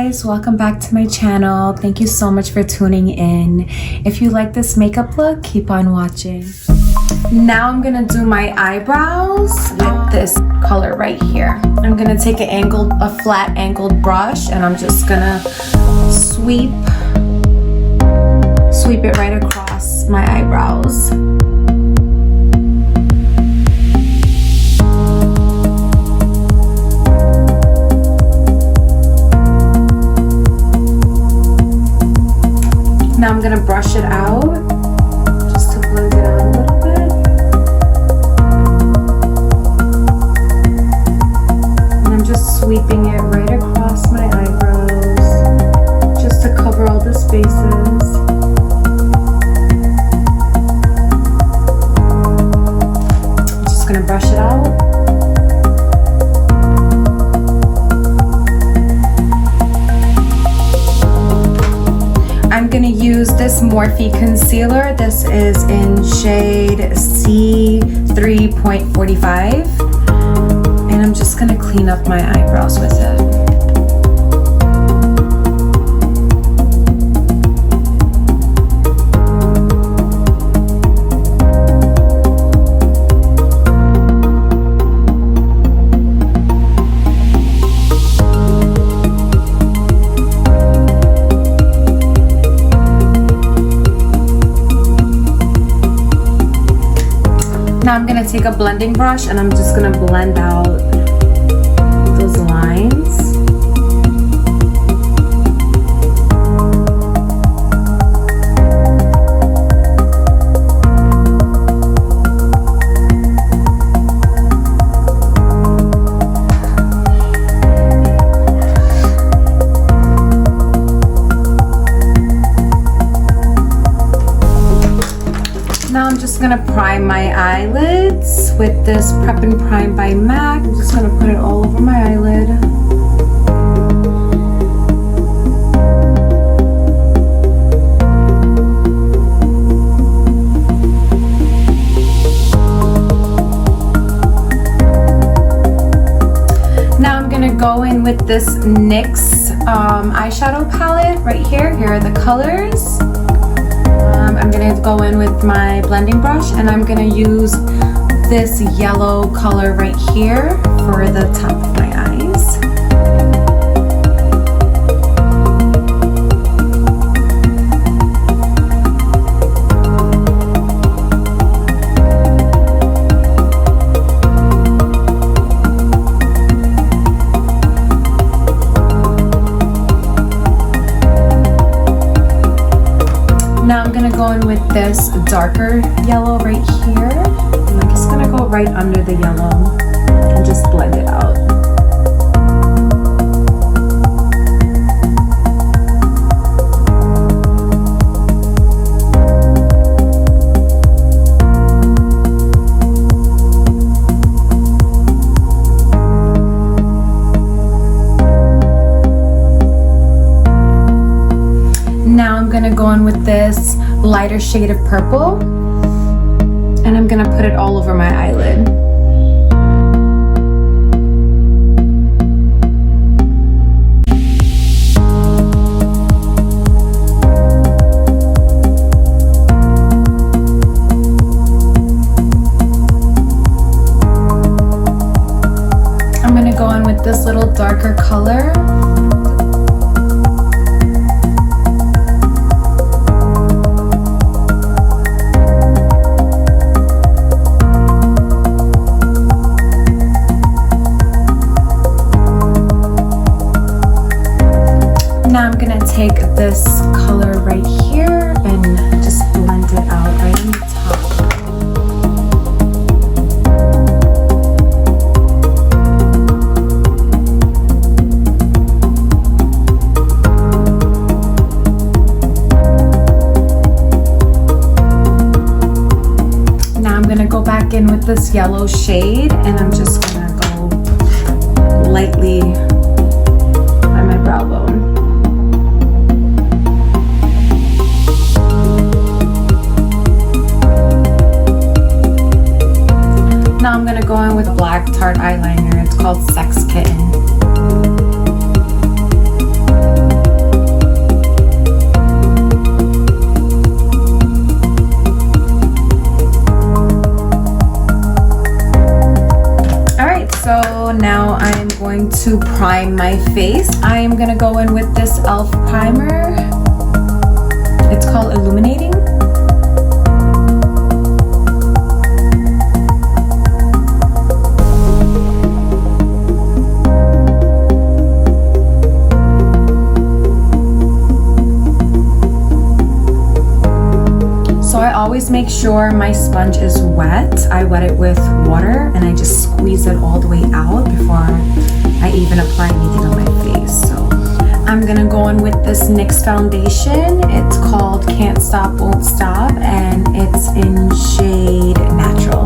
guys, welcome back to my channel. Thank you so much for tuning in. If you like this makeup look, keep on watching. Now I'm gonna do my eyebrows with this color right here. I'm gonna take a flat angled brush, and I'm just gonna sweep it right across my eyebrows. Now I'm gonna brush it out just to blend it out a little bit. And I'm just sweeping it right across my eyebrows just to cover all the spaces. I'm just gonna brush it out. I'm gonna use this Morphe concealer. This is in shade C3.45, and I'm just gonna clean up my eyebrows with it. Now I'm gonna take a blending brush and I'm just gonna blend out those lines. Now I'm just gonna prime my eyelids with this Prep and Prime by MAC. I'm just gonna put it all over my eyelid. Now I'm gonna go in with this NYX eyeshadow palette right here. Here are the colors. I'm gonna go in with my blending brush, and I'm gonna use this yellow color right here for the top of my eyes. Now I'm gonna go in with this darker yellow right here, and I'm just gonna go right under the yellow and just blend it out. Now I'm gonna go in with this lighter shade of purple, and I'm gonna put it all over my eyelid. I'm gonna go in with this little darker color. Now I'm gonna take this color right here and just blend it out right on the top. Now I'm gonna go back in with this yellow shade, and I'm just gonna go lightly by my brow bone. Now I'm gonna go in with a black Tarte eyeliner. It's called Sex Kitten. to prime my face, I am gonna go in with this e.l.f. primer. It's called Illuminating. So I always make sure my sponge is wet. I wet it with water and I just squeeze it all the way out before I even apply anything on my face. So I'm gonna go in with this NYX foundation. It's called Can't Stop, Won't Stop, and it's in shade Natural.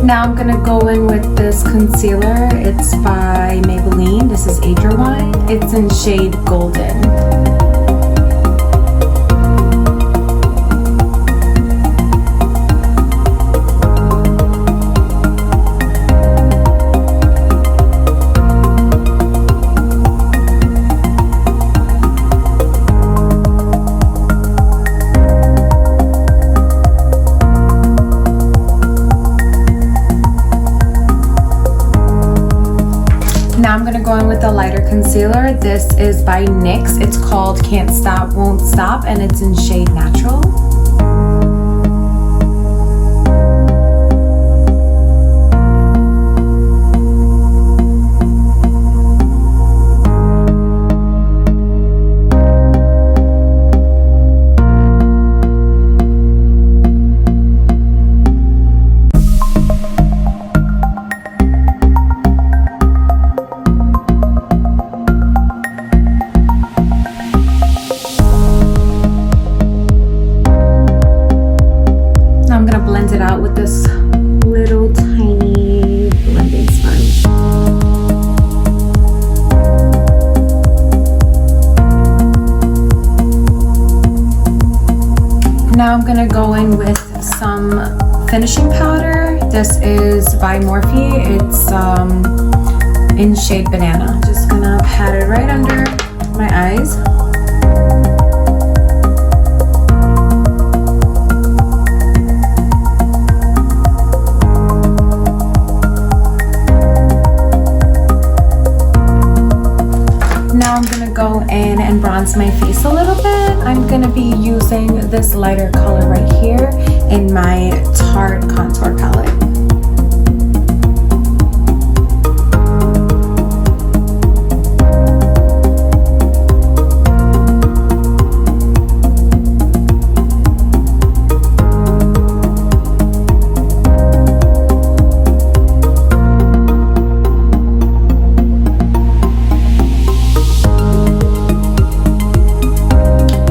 Now I'm gonna go in with this concealer. It's by Maybelline. This is Age Your Wine. It's in shade Golden. Now I'm gonna go in with a lighter concealer. This is by NYX. It's called Can't Stop, Won't Stop, and it's in shade Natural. It out with this little tiny blending sponge. Now I'm gonna go in with some finishing powder. This is by Morphe. It's in shade Banana. Just gonna pat it right under my eyes. Now I'm gonna go in and bronze my face a little bit. I'm gonna be using this lighter color right here in my Tarte contour palette.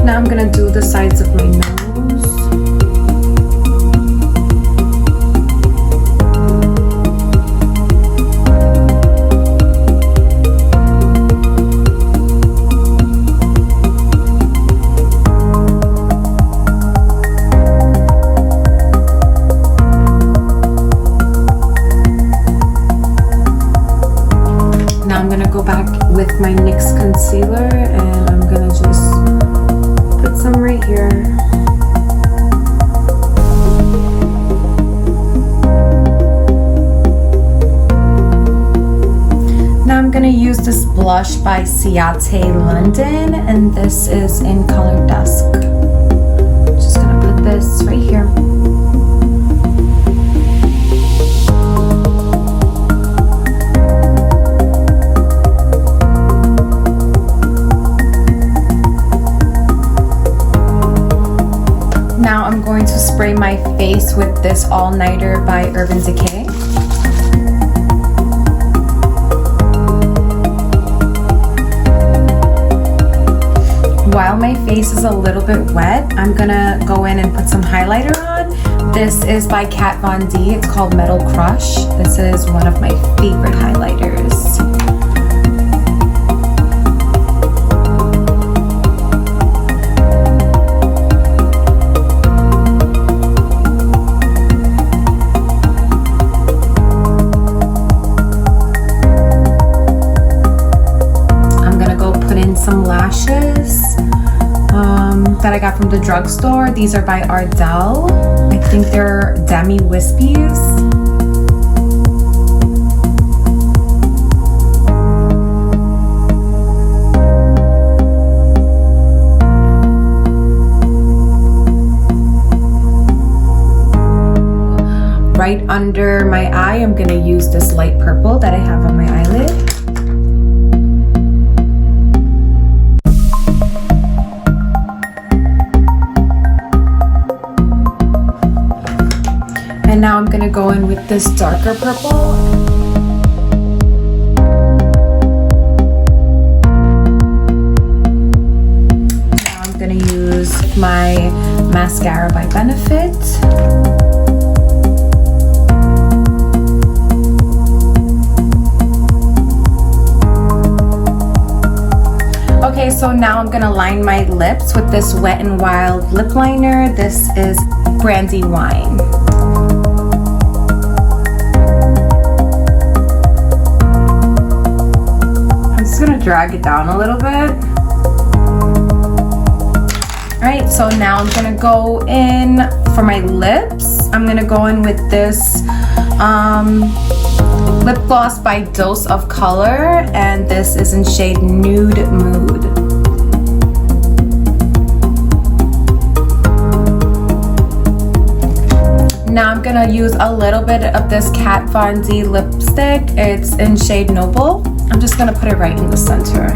Now I'm gonna do the sides of my nose. Now I'm gonna go back with my NYX concealer and I'm gonna just put some right here. Now I'm gonna use this blush by Ciate London, and this is in color Dusk. Just gonna put this right here. Now I'm going to spray my face with this All Nighter by Urban Decay. While my face is a little bit wet, I'm gonna go in and put some highlighter on. This is by Kat Von D. It's called Metal Crush. This is one of my favorite highlighters. Some lashes. I got from the drugstore. These are by Ardell. I think they're Demi Wispies. Right under my eye, I'm gonna use this light purple that I have on my eyelid. And now I'm gonna go in with this darker purple. Now I'm gonna use my mascara by Benefit. Okay, so now I'm gonna line my lips with this Wet n Wild lip liner. This is Brandy Wine. I'm just gonna drag it down a little bit. Alright, so now I'm gonna go in for my lips. I'm gonna go in with this lip gloss by Dose of Color, and this is in shade Nude Mood. Now I'm gonna use a little bit of this Kat Von D lipstick. It's in shade Noble. I'm just gonna put it right in the center.